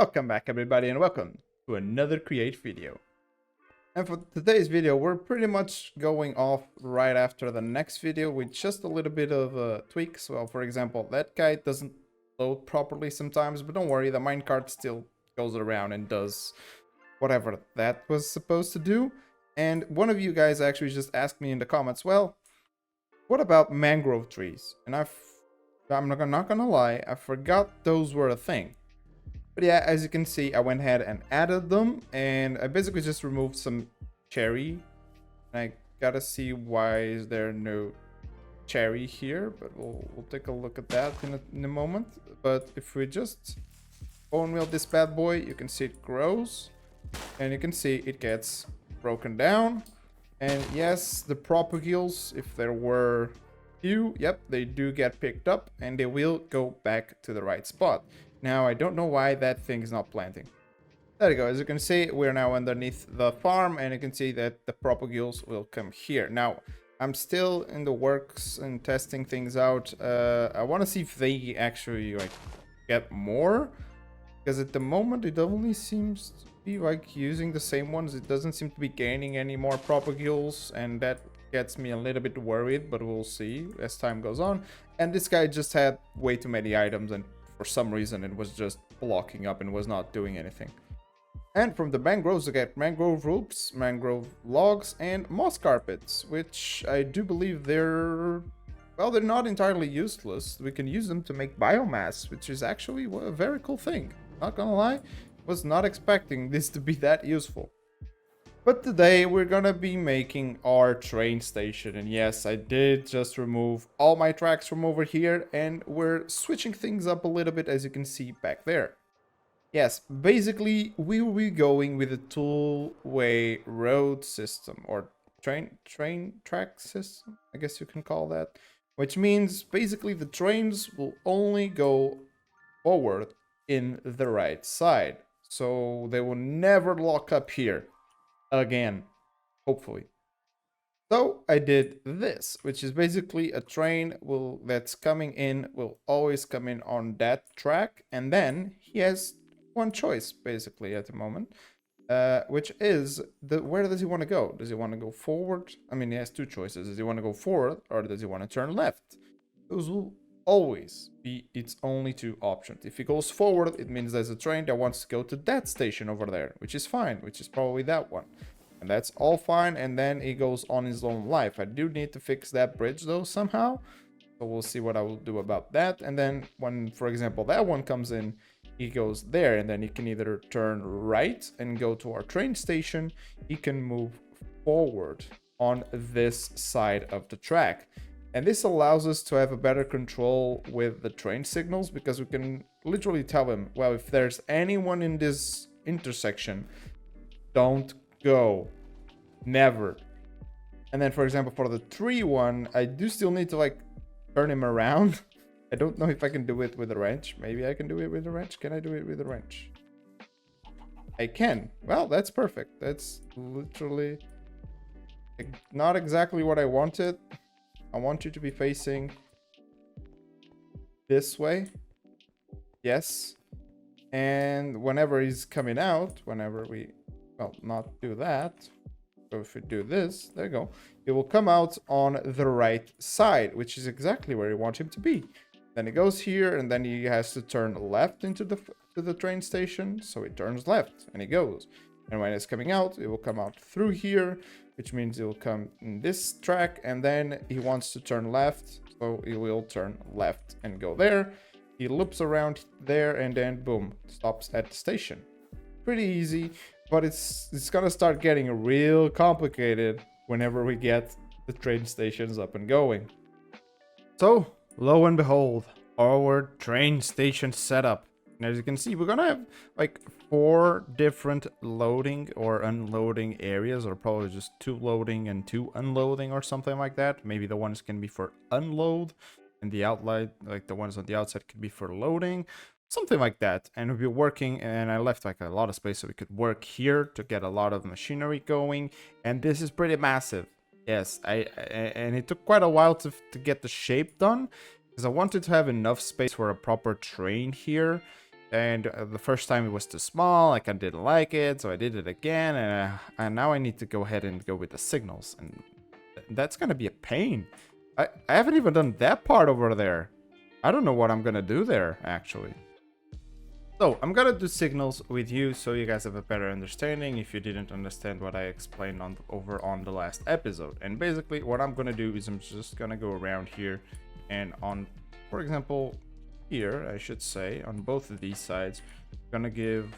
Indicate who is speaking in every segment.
Speaker 1: Welcome back everybody and welcome to another Create video. And for today's video we're pretty much going off right after the next video with just a little bit of tweaks. Well, for example, that guy doesn't load properly sometimes, but don't worry, the minecart still goes around and does whatever that was supposed to do. And one of you guys actually just asked me in the comments, well, what about mangrove trees? And I'm not gonna lie, I forgot those were a thing. But yeah, as you can see, I went ahead and added them, and I basically just removed some cherry. And I gotta see why is there no cherry here, but we'll take a look at that in a moment. But if we just bone meal this bad boy, you can see it grows, and you can see it gets broken down. And yes, the propagules, if there were few, yep, they do get picked up, and they will go back to the right spot. Now, I don't know why that thing is not planting. There you go. As you can see, we're now underneath the farm, and you can see that the propagules will come here. Now, I'm still in the works and testing things out. I want to see if they actually like get more, because at the moment it only seems to be like using the same ones. It doesn't seem to be gaining any more propagules, and that gets me a little bit worried, but we'll see as time goes on. And this guy just had way too many items, and for some reason it was just blocking up and was not doing anything. And from the mangroves I get mangrove roots, mangrove logs, and moss carpets, which I do believe they're not entirely useless. We can use them to make biomass, which is actually a very cool thing. Not gonna lie, was not expecting this to be that useful. But today we're gonna be making our train station, and yes, I did just remove all my tracks from over here, and we're switching things up a little bit, as you can see back there. Yes, basically we will be going with a two-way road system, or train track system, I guess you can call that, which means basically the trains will only go forward in the right side, so they will never lock up here again, hopefully. So I did this, which is basically a train that's coming in will always come in on that track, and then he has one choice basically at the moment, which is where does he want to go? Does he want to go forward? I mean, he has two choices. Does he want to go forward, or does he want to turn left? Those will always be its only two options. If he goes forward, it means there's a train that wants to go to that station over there, which is fine, which is probably that one, and that's all fine. And then he goes on his own life. I do need to fix that bridge though somehow, so we'll see what I will do about that. And then when, for example, that one comes in, he goes there, and then he can either turn right and go to our train station. He can move forward on this side of the track. And this allows us to have a better control with the train signals, because we can literally tell him, well, if there's anyone in this intersection, don't go. Never. And then, for example, for the tree one, I do still need to like turn him around. I don't know if I can do it with a wrench. Maybe I can do it with a wrench. Can I do it with a wrench? I can. Well, that's perfect. That's literally not exactly what I wanted. I want you to be facing this way. Yes. And whenever he's coming out, whenever we, well, not do that. So if we do this, there you go. It will come out on the right side, which is exactly where you want him to be. Then he goes here, and then he has to turn left into the train station. So he turns left and he goes. And when it's coming out, it will come out through here, which means it will come in this track, and then he wants to turn left, so he will turn left and go there. He loops around there, and then boom, stops at the station. Pretty easy, but it's gonna start getting real complicated whenever we get the train stations up and going. So lo and behold, our train station setup. And as you can see, we're gonna have like 4 different loading or unloading areas, or probably just 2 loading and 2 unloading or something like that. Maybe the ones can be for unload, and the outlet, like the ones on the outside, could be for loading, something like that. And we'll be working, and I left like a lot of space so we could work here to get a lot of machinery going. And this is pretty massive. Yes, and it took quite a while to get the shape done, because I wanted to have enough space for a proper train here. And the first time it was too small, I kind of didn't like it, so I did it again, and now I need to go ahead and go with the signals, and that's gonna be a pain. I haven't even done that part over there. I don't know what I'm gonna do there, actually. So I'm gonna do signals with you so you guys have a better understanding if you didn't understand what I explained over on the last episode. And basically what I'm gonna do is I'm just gonna go around here, and on, for example, here I should say on both of these sides, I'm gonna give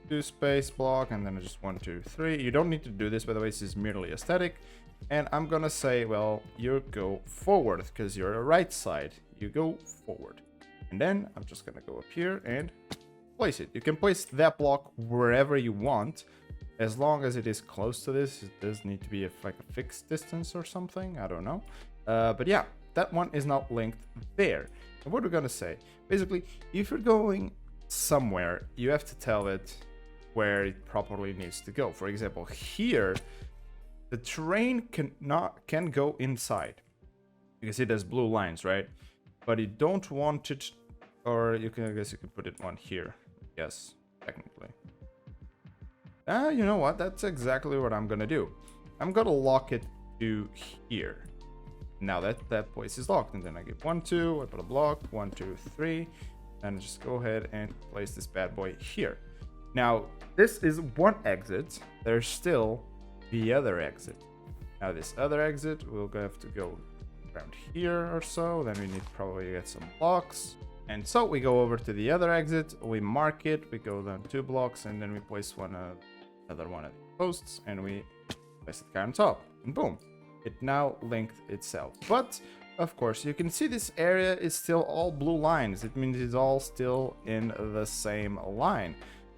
Speaker 1: 2 space block and then just 1, 2, 3. You don't need to do this, by the way, this is merely aesthetic. And I'm gonna say, well, you go forward because you're a right side, you go forward. And then I'm just gonna go up here and place it. You can place that block wherever you want, as long as it is close to this. It does need to be like a fixed distance or something, I don't know. But yeah, that one is not linked there. And what we're gonna say, basically, if you're going somewhere, you have to tell it where it properly needs to go. For example, here, the train can go inside. You can see there's blue lines, right? But you don't want it, or I guess you can put it on here. Yes, technically. You know what? That's exactly what I'm gonna do. I'm gonna lock it to here. Now that place is locked, and then I get 1, 2, I put a block, 1, 2, 3, and just go ahead and place this bad boy here. Now, this is one exit. There's still the other exit. Now, this other exit, we'll have to go around here or so. Then we need to probably get some blocks. And so we go over to the other exit, we mark it, we go down 2 blocks, and then we place another one of the posts, and we place it on top, and boom, it now linked itself. But of course, you can see this area is still all blue lines. It means it's all still in the same line.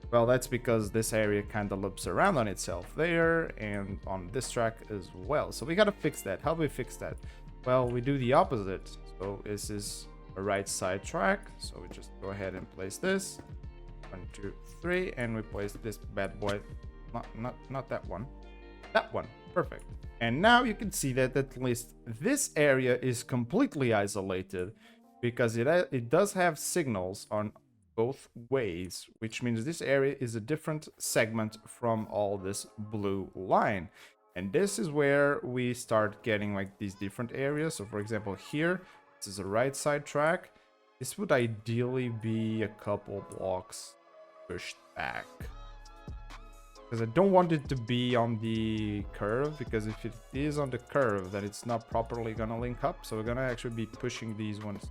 Speaker 1: Well, that's because this area kind of loops around on itself there and on this track as well. So we got to fix that. How do we fix that? Well, we do the opposite. So this is a right side track. So we just go ahead and place this 1, 2, 3, and we place this bad boy. Not that one. That one. Perfect. And now you can see that at least this area is completely isolated because it does have signals on both ways, which means this area is a different segment from all this blue line. And this is where we start getting like these different areas. So for example, here, this is a right side track. This would ideally be a couple blocks pushed back, because I don't want it to be on the curve, because if it is on the curve, then it's not properly gonna link up. So we're gonna actually be pushing these ones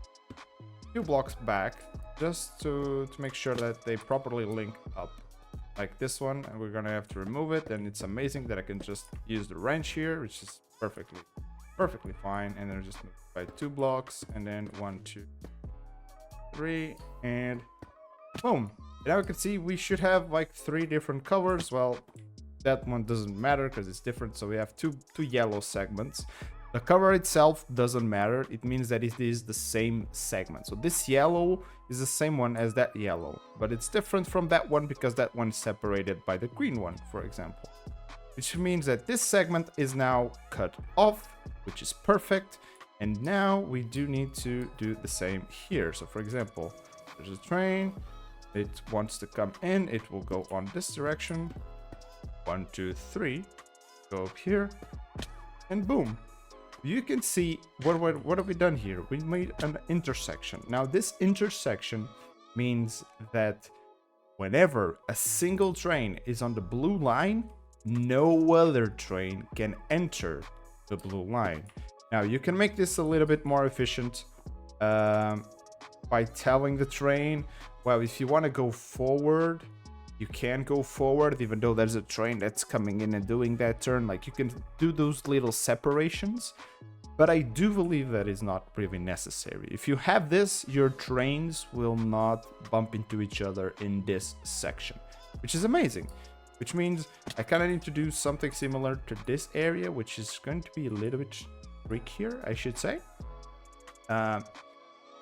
Speaker 1: 2 blocks back, just to make sure that they properly link up. Like this one, and we're gonna have to remove it, and it's amazing that I can just use the wrench here, which is perfectly fine. And then just move by 2 blocks, and then 1, 2, 3, and boom. Now we can see we should have like 3 different covers. Well, that one doesn't matter because it's different. So we have two yellow segments. The cover itself doesn't matter. It means that it is the same segment. So this yellow is the same one as that yellow, but it's different from that one because that one is separated by the green one, for example. Which means that this segment is now cut off, which is perfect. And now we do need to do the same here. So for example, there's a train. It wants to come in. It will go on this direction. 1, 2, 3. Go up here. And boom. You can see what have we done here? We made an intersection. Now this intersection means that whenever a single train is on the blue line, no other train can enter the blue line. Now you can make this a little bit more efficient by telling the train, well, if you want to go forward, you can go forward even though there's a train that's coming in and doing that turn. Like you can do those little separations, but I do believe that is not really necessary. If you have this, your trains will not bump into each other in this section, which is amazing. Which means I kind of need to do something similar to this area, which is going to be a little bit trickier, I should say.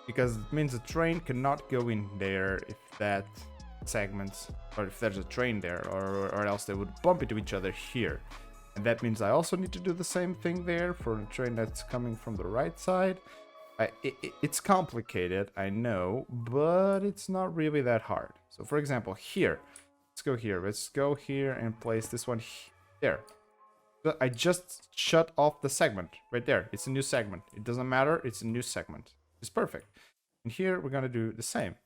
Speaker 1: Because it means the train cannot go in there if that segment, or if there's a train there, or else they would bump into each other here. And that means I also need to do the same thing there for a train that's coming from the right side. It's complicated, I know, but it's not really that hard. So for example, here, let's go here. Let's go here and place this one there. So I just shut off the segment right there. It's a new segment. It doesn't matter. It's a new segment. It's perfect. And here we're going to do the same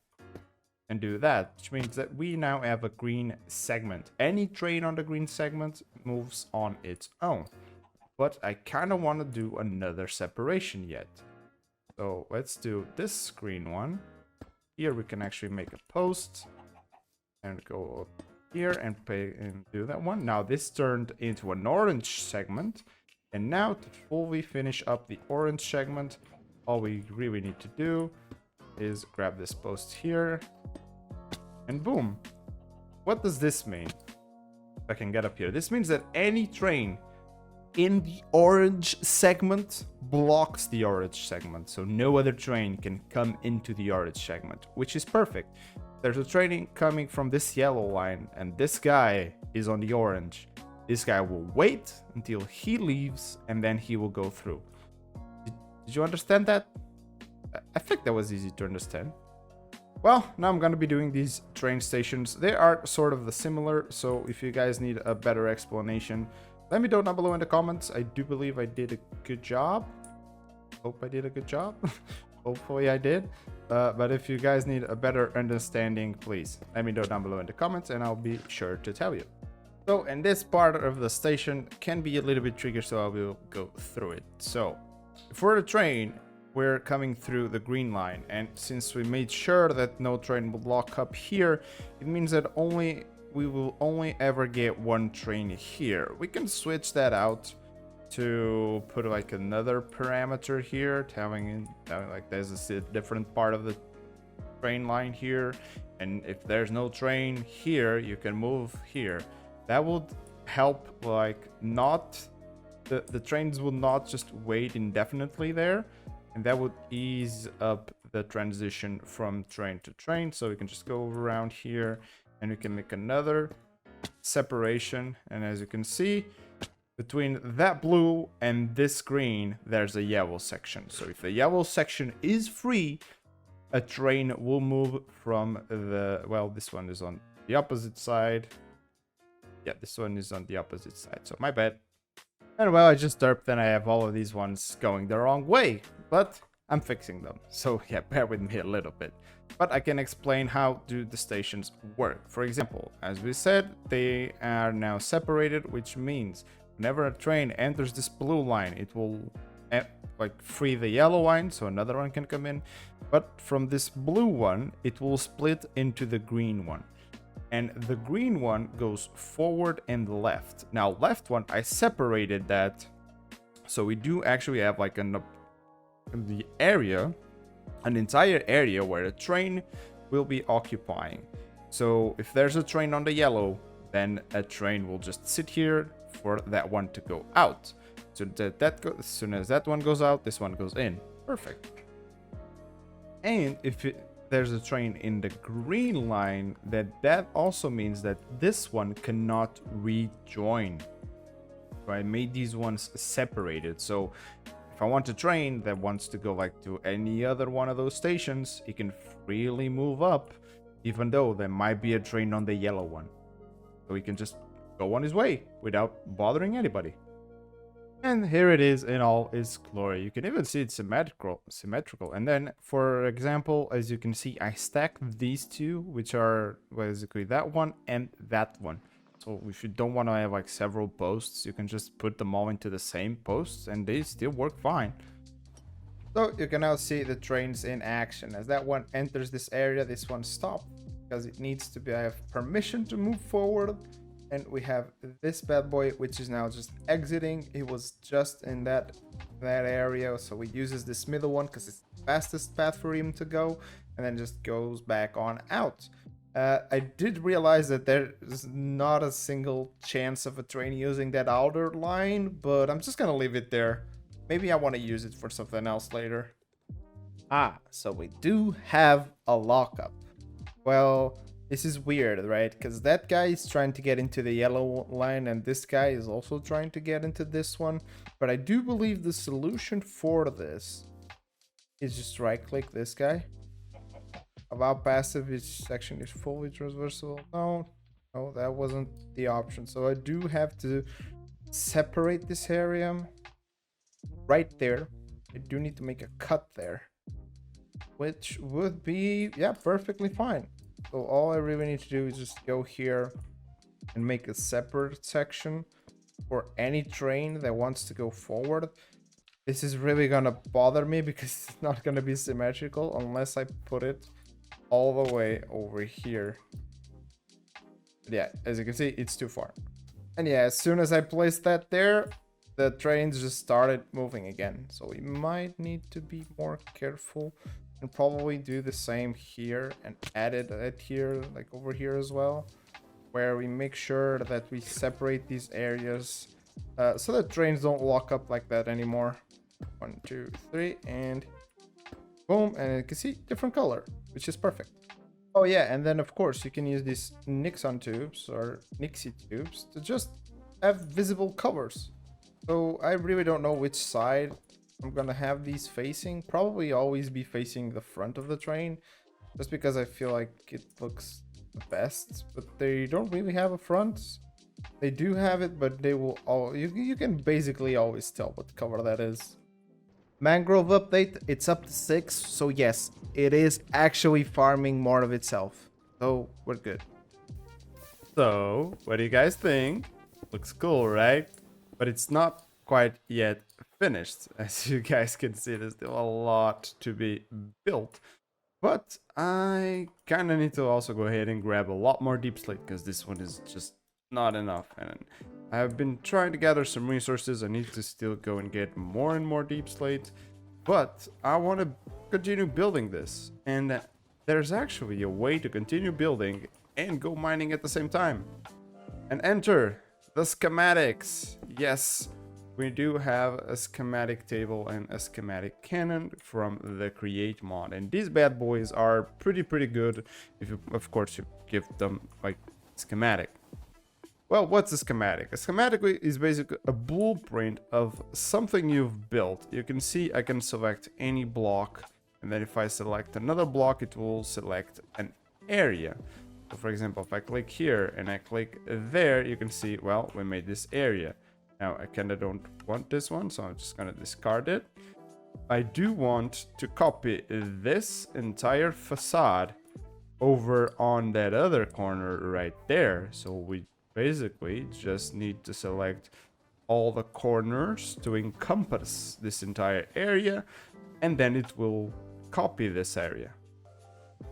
Speaker 1: and do that, which means that we now have a green segment. Any train on the green segment moves on its own. But I kind of want to do another separation yet. So let's do this green one. Here we can actually make a post and go up here and do that one. Now this turned into an orange segment. And now to fully finish up the orange segment, all we really need to do is grab this post here and boom. What does this mean? If I can get up here. This means that any train in the orange segment blocks the orange segment, so no other train can come into the orange segment, which is perfect. There's a train coming from this yellow line and this guy is on the orange. This guy will wait until he leaves and then he will go through. Did you understand that? I think that was easy to understand. Well, now I'm gonna be doing these train stations. They are sort of similar, so if you guys need a better explanation, let me know down below in the comments. I do believe I did a good job. Hope I did a good job. Hopefully I did. But if you guys need a better understanding, please let me know down below in the comments and I'll be sure to tell you. So, and this part of the station can be a little bit tricky, so I will go through it. So, for the train, we're coming through the green line. And since we made sure that no train would lock up here, it means that we will only ever get one train here. We can switch that out to put like another parameter here, telling like there's a different part of the train line here, and if there's no train here, you can move here. That would help, like, not the trains will not just wait indefinitely there, and that would ease up the transition from train to train. So we can just go around here and we can make another separation. And as you can see, between that blue and this green, there's a yellow section. So if the yellow section is free, a train will move from well, this one is on the opposite side. Yeah, this one is on the opposite side. So my bad. And well, I just derped and I have all of these ones going the wrong way, but I'm fixing them. So yeah, bear with me a little bit. But I can explain how do the stations work. For example, as we said, they are now separated, which means whenever a train enters this blue line, it will like free the yellow line, so another one can come in. But from this blue one, it will split into the green one. And the green one goes forward and left. Now, left one, I separated that. So we do actually have like in the area, an entire area where a train will be occupying. So if there's a train on the yellow, then a train will just sit here for that one to go out. So as soon as that one goes out, this one goes in. Perfect. And if there's a train in the green line, that also means that this one cannot rejoin. So I made these ones separated. So if I want a train that wants to go like to any other one of those stations, it can freely move up, even though there might be a train on the yellow one. So he can just go on his way without bothering anybody. And here it is in all its glory. You can even see it's symmetrical. And then, for example, as you can see, I stacked these two, which are basically that one and that one. So if you don't want to have like several posts, you can just put them all into the same posts and they still work fine. So you can now see the trains in action. As that one enters this area, this one stops because it needs to have permission to move forward. And we have this bad boy, which is now just exiting. It was just in that area, so we uses this middle one because it's the fastest path for him to go, and then just goes back on out. I did realize that there's not a single chance of a train using that outer line, but I'm just gonna leave it there. Maybe I want to use it for something else later. So we do have a lockup. Well, this is weird, right? Because that guy is trying to get into the yellow line and this guy is also trying to get into this one. But I do believe the solution for this is just right click this guy. About passive, each section is fully transversal. No, no, that wasn't the option. So I do have to separate this area right there. I do need to make a cut there, which would be, yeah, perfectly fine. So all I really need to do is just go here and make a separate section for any train that wants to go forward. This is really gonna bother me because it's not gonna be symmetrical unless I put it all the way over here. But yeah, as you can see, it's too far. And yeah, as soon as I placed that there, the trains just started moving again. So we might need to be more careful and probably do the same here and add it here, like over here as well, where we make sure that we separate these areas so that trains don't lock up like that anymore. 1, 2, 3, and boom. And you can see different color, which is perfect. Oh yeah, and then of course you can use these Nixon tubes or Nixie tubes to just have visible covers. So I really don't know which side I'm gonna have these facing. Probably always be facing the front of the train, just because I feel like it looks the best. But they don't really have a front. They do have it, but they will all you can basically always tell what cover that is. Mangrove update, it's up to 6, so yes, it is actually farming more of itself. So we're good. So, what do you guys think? Looks cool, right? But it's not quite yet finished. As you guys can see, there's still a lot to be built. But I kind of need to also go ahead and grab a lot more deep slate because this one is just not enough. And I've been trying to gather some resources. I need to still go and get more and more deep slate. But I want to continue building this. And there's actually a way to continue building and go mining at the same time. And enter the schematics. Yes, we do have a schematic table and a schematic cannon from the create mod. And these bad boys are pretty good if you, of course, you give them like schematic. Well, what's a schematic? A schematic is basically a blueprint of something you've built. You can see I can select any block, and then if I select another block, it will select an area. So for example, if I click here and I click there, you can see, well, we made this area. Now I kind of don't want this one, so I'm just gonna discard it. I do want to copy this entire facade over on that other corner right there. So we basically just need to select all the corners to encompass this entire area, and then it will copy this area.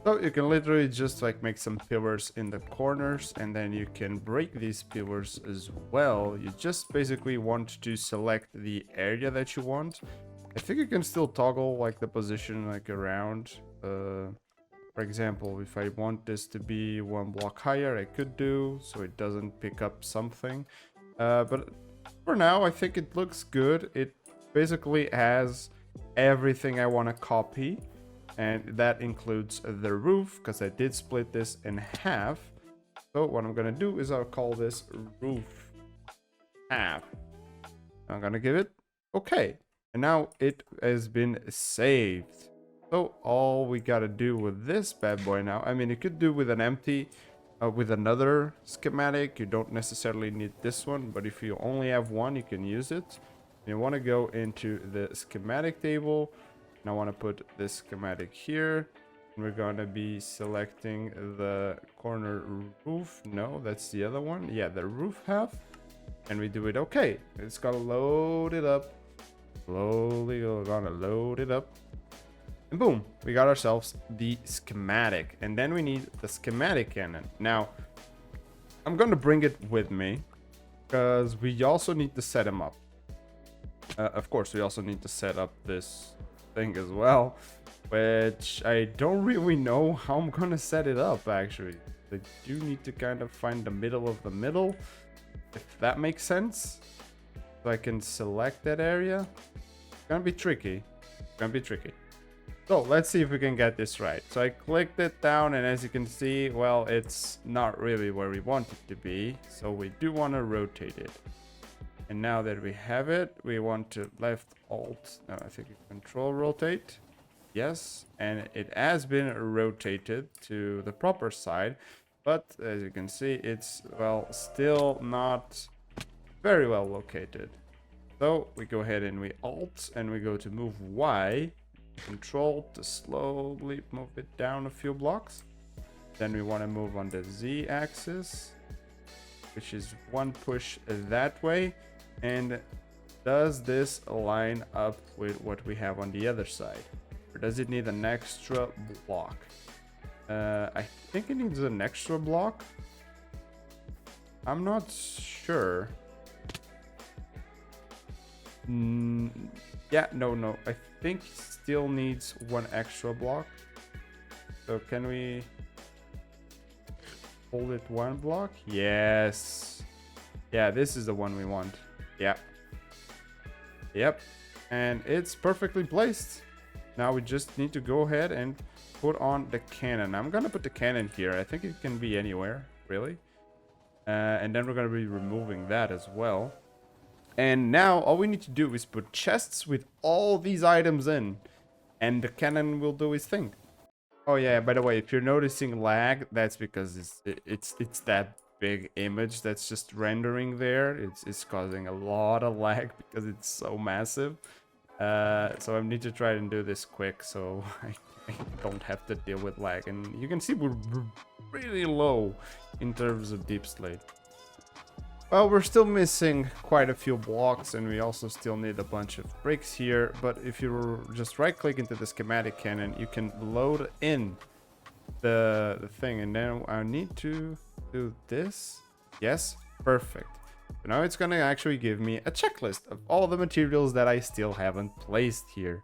Speaker 1: So you can literally just like make some pillars in the corners, and then you can break these pillars as well. You just basically want to select the area that you want. I think you can still toggle like the position like around. For example, if I want this to be 1 block higher, I could do so it doesn't pick up something. But for now, I think it looks good. It basically has everything I want to copy. And that includes the roof, because I did split this in half. So what I'm going to do is I'll call this roof half. I'm going to give it okay. And now it has been saved. So all we got to do with this bad boy now, I mean, you could do with an empty, with another schematic. You don't necessarily need this one, but if you only have one, you can use it. You want to go into the schematic table. And I want to put this schematic here. And we're going to be selecting the corner roof. No, that's the other one. Yeah, the roof half. And we do it okay. It's going to load it up. Slowly, we're going to load it up. And boom, we got ourselves the schematic. And then we need the schematic cannon. Now, I'm going to bring it with me because we also need to set him up. Of course, we also need to set up this thing as well, which I don't really know how I'm gonna set it up. Actually, I do need to kind of find the middle of the middle, if that makes sense, so I can select that area. It's gonna be tricky. So let's see if we can get this right. So I clicked it down, and as you can see, well, it's not really where we want it to be, so we do want to rotate it. And now that we have it, we want to left alt, no, I think control rotate. Yes, and it has been rotated to the proper side, but as you can see, it's, well, still not very well located. So we go ahead and we Alt and we go to move Y, Control to slowly move it down a few blocks. Then we want to move on the Z axis, which is one push that way. And does this line up with what we have on the other side? Or does it need an extra block? I think it needs an extra block. I'm not sure. Yeah, no. I think it still needs one extra block. So can we hold it one block? Yes. Yeah, this is the one we want. Yeah. Yep. And it's perfectly placed. Now we just need to go ahead and put on the cannon. I'm gonna put the cannon here. I think it can be anywhere, really. And then we're gonna be removing that as well. And now all we need to do is put chests with all these items in, and the cannon will do its thing. Oh yeah, by the way, if you're noticing lag, that's because it's that big image that's just rendering there. It's causing a lot of lag because it's so massive. So I need to try and do this quick so I don't have to deal with lag. And you can see we're really low in terms of deep slate. Well, we're still missing quite a few blocks, and we also still need a bunch of bricks here. But if you just right-click into the schematic cannon, you can load in the thing. And then I need to do this. Yes, perfect. So now it's gonna actually give me a checklist of all the materials that I still haven't placed here.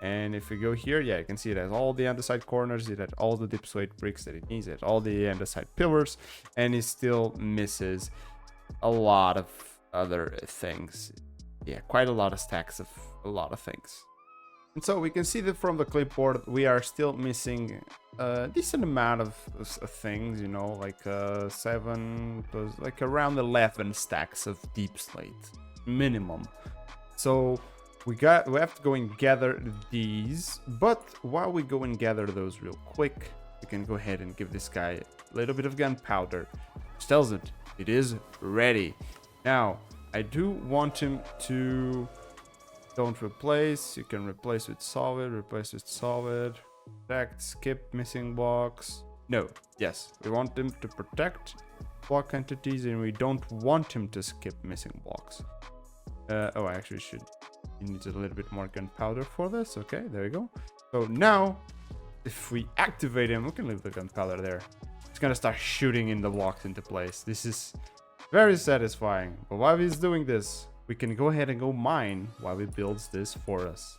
Speaker 1: And if we go here, yeah, you can see it has all the andesite corners, it has all the deep slate bricks that it needs, it has all the andesite pillars, and it still misses a lot of other things. Yeah, quite a lot of stacks of a lot of things. And so we can see that from the clipboard we are still missing a decent amount of things, you know, like 7 plus, like around 11 stacks of deep slate minimum. So we have to go and gather these, but while we go and gather those real quick, we can go ahead and give this guy a little bit of gunpowder, which tells it is ready. Now, I do want him to don't replace. You can replace with solid, protect, skip missing blocks. No, yes, we want him to protect block entities and we don't want him to skip missing blocks. Oh, I actually should. He needs a little bit more gunpowder for this. Okay, there you go. So now, if we activate him, we can leave the gunpowder there. It's gonna start shooting in the blocks into place. This is very satisfying. But while he's doing this, we can go ahead and go mine while he builds this for us.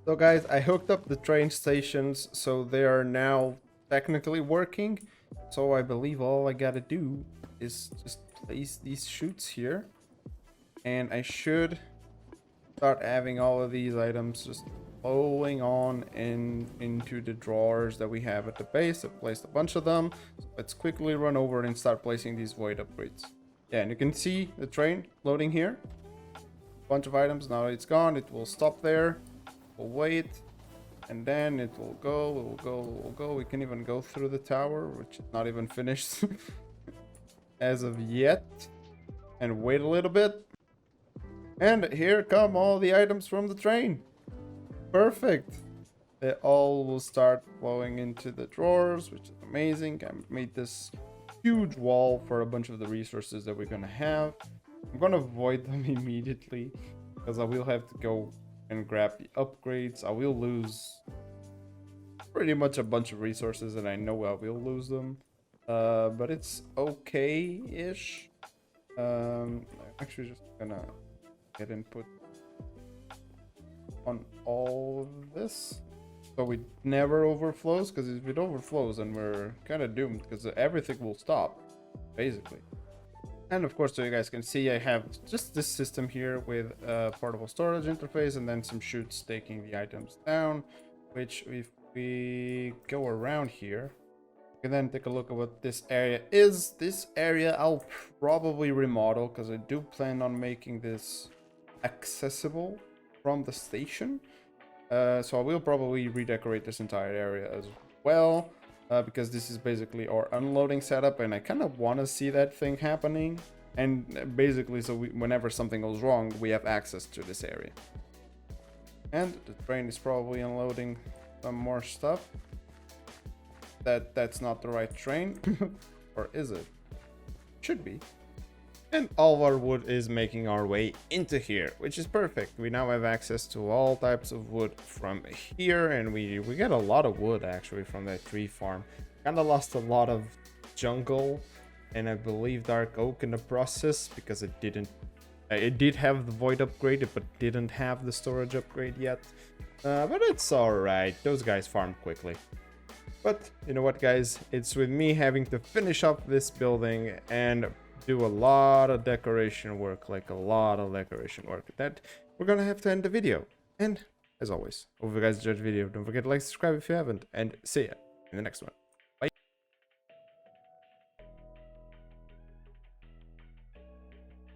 Speaker 1: So guys, I hooked up the train stations, so they are now technically working. So I believe all I gotta do is just place these chutes here. And I should start having all of these items just flowing on into the drawers that we have at the base. I've placed a bunch of them. So let's quickly run over and start placing these void upgrades. Yeah, and you can see the train loading here. Bunch of items. Now it's gone. It will stop there. We'll wait, and then it will go. We can even go through the tower, which is not even finished as of yet. and wait a little bit. And here come all the items from the train. Perfect. They all will start flowing into the drawers, which is amazing. I made this huge wall for a bunch of the resources that we're gonna have. I'm gonna avoid them immediately because I will have to go and grab the upgrades. I will lose pretty much a bunch of resources, and I know I will lose them. But it's okay-ish. I'm actually just gonna get input on all of this so it never overflows, because if it overflows then we're kind of doomed, because everything will stop basically. And of course, so you guys can see, I have just this system here with a portable storage interface and then some chutes taking the items down, which if we go around here, we can then take a look at what this area is. This area I'll probably remodel, because I do plan on making this accessible from the station. So I will probably redecorate this entire area as well, because this is basically our unloading setup, and I kind of want to see that thing happening. And basically, so whenever something goes wrong, we have access to this area. And the train is probably unloading some more stuff. That's not the right train. Or is it? Should be. And all of our wood is making our way into here, which is perfect. We now have access to all types of wood from here, and we get a lot of wood actually from that tree farm. Kind of lost a lot of jungle and I believe dark oak in the process, because it did have the void upgrade but didn't have the storage upgrade yet. But it's alright, those guys farmed quickly. But you know what, guys, it's with me having to finish up this building and do a lot of decoration work, that we're gonna have to end the video. And as always, hope you guys enjoyed the video. Don't forget to like, subscribe if you haven't, and see ya in the next one.